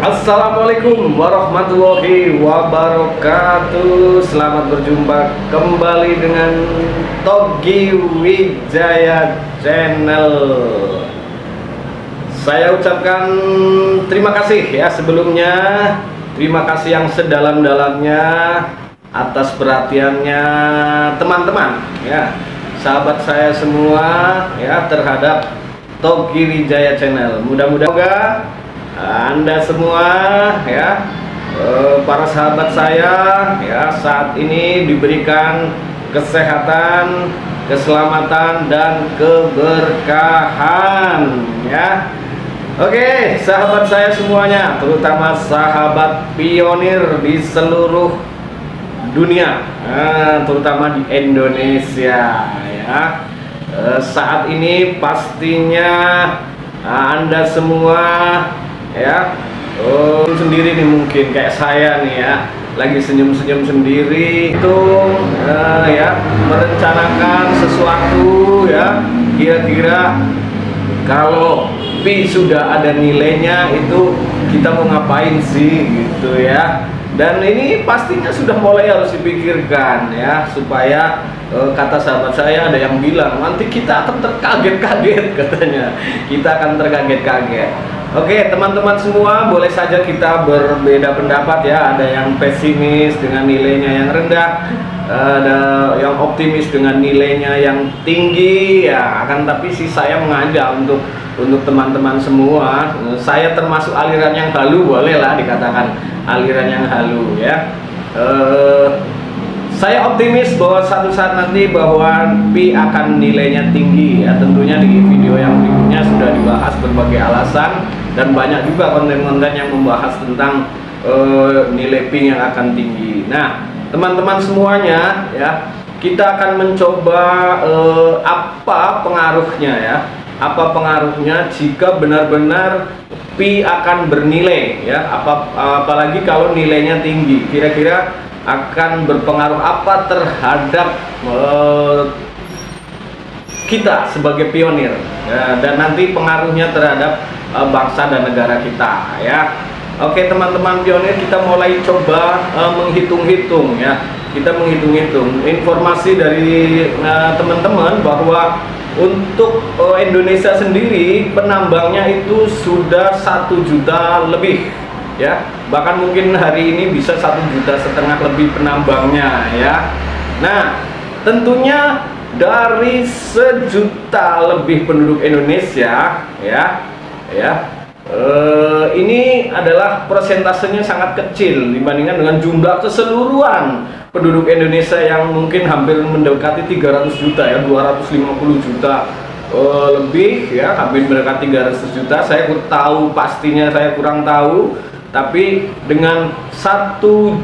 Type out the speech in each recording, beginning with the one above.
Assalamualaikum warahmatullahi wabarakatuh. Selamat berjumpa kembali dengan Togi Wijaya Channel. Saya ucapkan terima kasih ya sebelumnya. Terima kasih yang sedalam-dalamnya atas perhatiannya teman-teman ya, sahabat saya semua ya, terhadap Togi Wijaya Channel. Mudah-mudahan Anda semua ya, para sahabat saya ya, saat ini diberikan kesehatan, keselamatan dan keberkahan ya. Oke, sahabat saya semuanya, terutama sahabat pionir di seluruh dunia, terutama di Indonesia ya. Saat ini pastinya Anda semua ya, sendiri nih, mungkin kayak saya nih ya, lagi senyum-senyum sendiri itu ya, merencanakan sesuatu ya, kira-kira kalau Pi sudah ada nilainya itu kita mau ngapain sih gitu ya. Dan ini pastinya sudah mulai harus dipikirkan ya, supaya kata sahabat saya ada yang bilang nanti kita akan terkaget-kaget, katanya kita akan terkaget-kaget. Oke teman-teman semua, boleh saja kita berbeda pendapat ya. Ada yang pesimis dengan nilainya yang rendah, ada yang optimis dengan nilainya yang tinggi ya. Akan tapi sih saya mengajak untuk teman-teman semua, saya termasuk aliran yang halu, bolehlah dikatakan aliran yang halu ya. Saya optimis bahwa satu saat nanti bahwa Pi akan nilainya tinggi ya. Tentunya di video yang berikutnya sudah dibahas berbagai alasan, dan banyak juga konten-konten yang membahas tentang nilai Pi yang akan tinggi. Nah teman-teman semuanya ya, kita akan mencoba apa pengaruhnya ya, apa pengaruhnya jika benar-benar Pi akan bernilai ya, apalagi kalau nilainya tinggi, kira-kira akan berpengaruh apa terhadap kita sebagai pionir ya, dan nanti pengaruhnya terhadap bangsa dan negara kita ya. Oke teman-teman pionir, kita mulai coba menghitung-hitung ya, kita menghitung-hitung informasi dari teman-teman bahwa untuk Indonesia sendiri penambangnya itu sudah 1 juta lebih ya, bahkan mungkin hari ini bisa 1,5 juta lebih penambangnya ya. Nah tentunya dari 1 juta lebih penduduk Indonesia ya, ini adalah persentasenya sangat kecil dibandingkan dengan jumlah keseluruhan penduduk Indonesia yang mungkin hampir mendekati 300 juta ya, 250 juta lebih ya, hampir mendekati 300 juta. Saya kurang tahu pastinya, saya kurang tahu, tapi dengan 1,5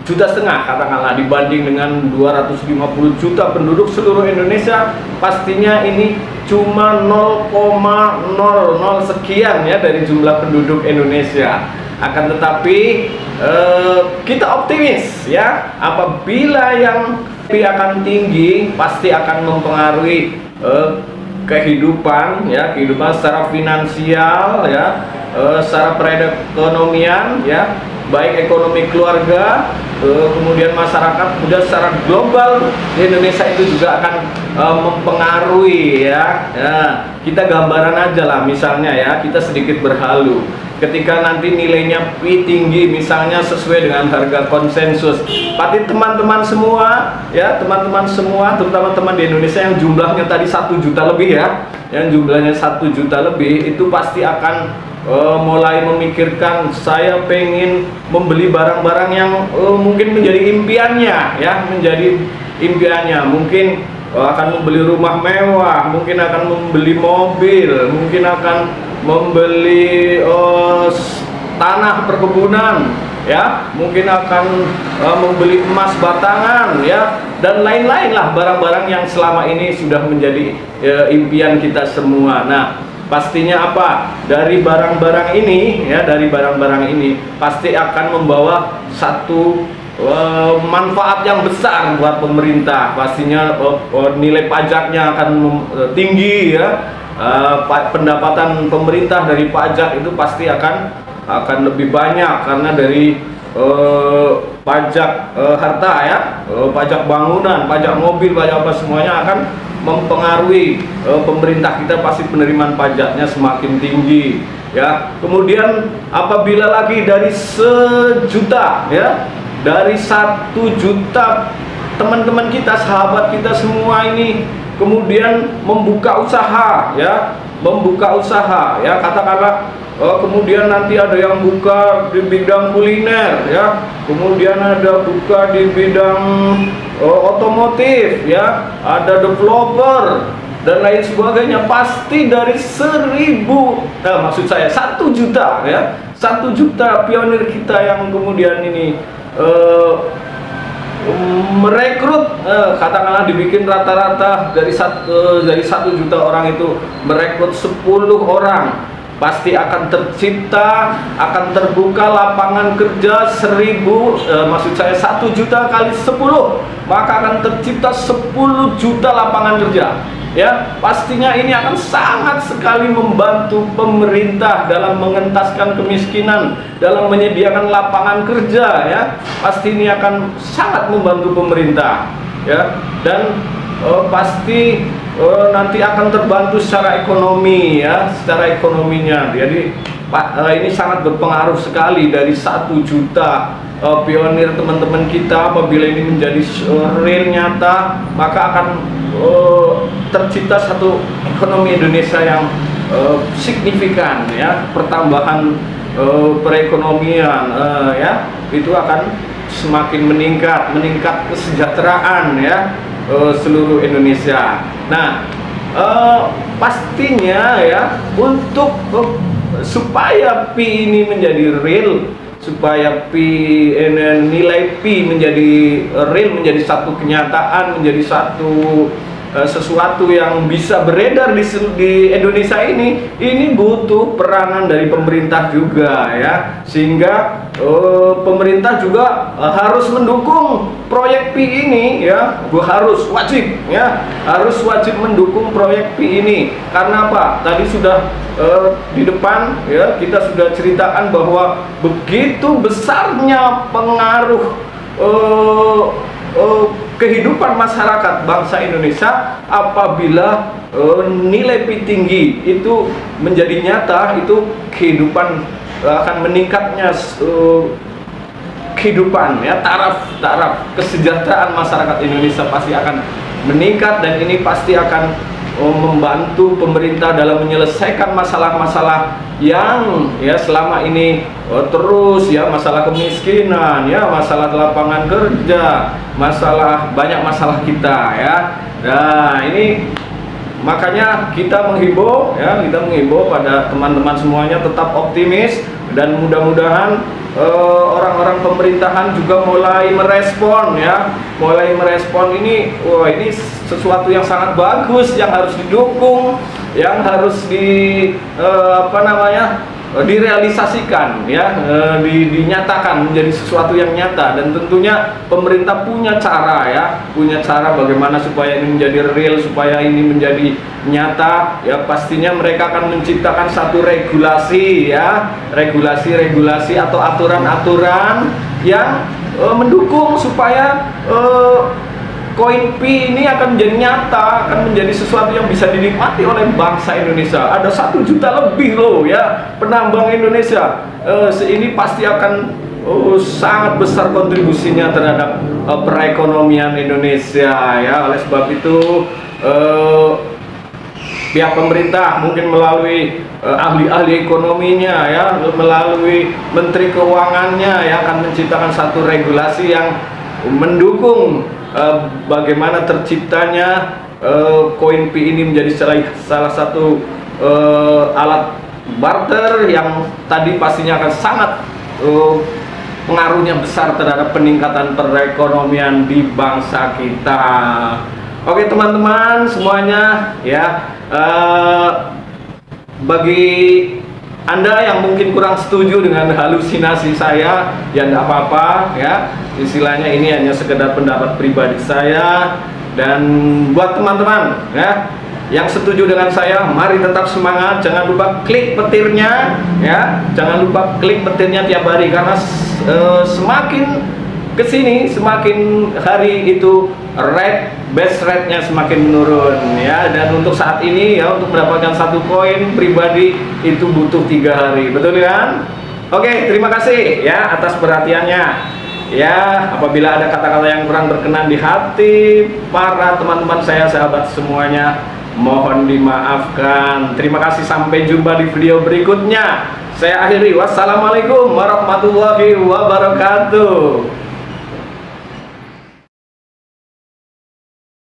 juta katakanlah dibanding dengan 250 juta penduduk seluruh Indonesia, pastinya ini cuma 0,00 sekian ya dari jumlah penduduk Indonesia. Akan tetapi kita optimis ya, apabila yang Pi akan tinggi pasti akan mempengaruhi kehidupan ya, kehidupan secara finansial ya, secara perekonomian ya, baik ekonomi keluarga, kemudian masyarakat, kemudian secara global di Indonesia itu juga akan mempengaruhi ya. Kita gambaran aja lah, misalnya ya, kita sedikit berhalu ketika nanti nilainya Pi tinggi, misalnya sesuai dengan harga konsensus, pasti teman-teman semua ya, teman-teman semua terutama teman di Indonesia yang jumlahnya tadi 1 juta lebih ya, yang jumlahnya 1 juta lebih itu pasti akan mulai memikirkan, saya pengen membeli barang-barang yang mungkin menjadi impiannya ya, menjadi impiannya, mungkin akan membeli rumah mewah, mungkin akan membeli mobil, mungkin akan membeli tanah perkebunan ya, mungkin akan membeli emas batangan ya, dan lain-lain lah barang-barang yang selama ini sudah menjadi impian kita semua. Nah pastinya apa, dari barang-barang ini ya, dari barang-barang ini pasti akan membawa satu manfaat yang besar buat pemerintah. Pastinya nilai pajaknya akan tinggi ya, pendapatan pemerintah dari pajak itu pasti akan akan lebih banyak karena dari pajak harta ya, pajak bangunan, pajak mobil, pajak apa semuanya akan mempengaruhi pemerintah kita, pasti penerimaan pajaknya semakin tinggi ya. Kemudian apabila lagi dari 1 juta ya, dari 1 juta teman-teman kita, sahabat kita semua ini kemudian membuka usaha ya, katakanlah kemudian nanti ada yang buka di bidang kuliner ya, kemudian ada buka di bidang otomotif ya, ada developer dan lain sebagainya. Pasti dari 1 juta ya, 1 juta pionir kita yang kemudian ini merekrut, katakanlah dibikin rata-rata dari 1 juta orang itu merekrut 10 orang, pasti akan tercipta, akan terbuka lapangan kerja 1 juta kali 10, maka akan tercipta 10 juta lapangan kerja ya. Pastinya ini akan sangat sekali membantu pemerintah dalam mengentaskan kemiskinan, dalam menyediakan lapangan kerja ya. Pasti ini akan sangat membantu pemerintah ya, dan pasti nanti akan terbantu secara ekonomi ya, secara ekonominya. Jadi ini sangat berpengaruh sekali dari 1 juta pionir teman-teman kita. Apabila ini menjadi real nyata, maka akan tercipta satu ekonomi Indonesia yang signifikan ya, pertambahan perekonomian ya, itu akan semakin meningkat kesejahteraan ya seluruh Indonesia. Nah, pastinya ya, untuk supaya P ini menjadi real, supaya nilai P menjadi real, menjadi satu kenyataan, menjadi sesuatu yang bisa beredar di Indonesia ini butuh peranan dari pemerintah juga ya, sehingga pemerintah juga harus mendukung proyek P ini ya, harus wajib mendukung proyek P ini. Karena apa? Tadi sudah di depan ya, kita sudah ceritakan bahwa begitu besarnya pengaruh kehidupan masyarakat bangsa Indonesia apabila nilai P tinggi itu menjadi nyata. Itu kehidupan akan meningkatnya kehidupan ya, taraf kesejahteraan masyarakat Indonesia pasti akan meningkat, dan ini pasti akan membantu pemerintah dalam menyelesaikan masalah-masalah yang ya selama ini terus ya, masalah kemiskinan ya, masalah lapangan kerja, banyak masalah kita ya. Nah, ini makanya kita menghimbau pada teman-teman semuanya tetap optimis, dan mudah-mudahan orang-orang pemerintahan juga mulai merespon ini. Wah, ini sesuatu yang sangat bagus, yang harus didukung, yang harus direalisasikan ya, dinyatakan menjadi sesuatu yang nyata. Dan tentunya pemerintah punya cara bagaimana supaya ini menjadi real, supaya ini menjadi nyata ya. Pastinya mereka akan menciptakan satu regulasi atau aturan-aturan yang mendukung supaya koin P ini akan menjadi nyata, akan menjadi sesuatu yang bisa dinikmati oleh bangsa Indonesia. Ada 1 juta lebih loh ya penambang Indonesia. Ini pasti akan sangat besar kontribusinya terhadap perekonomian Indonesia ya. Oleh sebab itu pihak pemerintah mungkin melalui ahli-ahli ekonominya ya, melalui menteri keuangannya ya, akan menciptakan satu regulasi yang mendukung bagaimana terciptanya koin P ini menjadi salah satu alat barter yang tadi pastinya akan sangat pengaruhnya besar terhadap peningkatan perekonomian di bangsa kita. Oke teman-teman semuanya ya, bagi Anda yang mungkin kurang setuju dengan halusinasi saya, ya enggak apa-apa ya. Istilahnya ini hanya sekedar pendapat pribadi saya. Dan buat teman-teman ya, Yang setuju dengan saya, mari tetap semangat. Jangan lupa klik petirnya, ya. Jangan lupa klik petirnya tiap hari, karena semakin kesini, semakin hari itu best rate-nya semakin menurun, ya. Dan untuk saat ini, ya, untuk mendapatkan satu koin pribadi itu butuh 3 hari, betul kan? Oke, terima kasih ya atas perhatiannya. Ya, apabila ada kata-kata yang kurang berkenan di hati para teman-teman saya, sahabat semuanya, mohon dimaafkan. Terima kasih, sampai jumpa di video berikutnya. Saya akhiri, wassalamualaikum warahmatullahi wabarakatuh.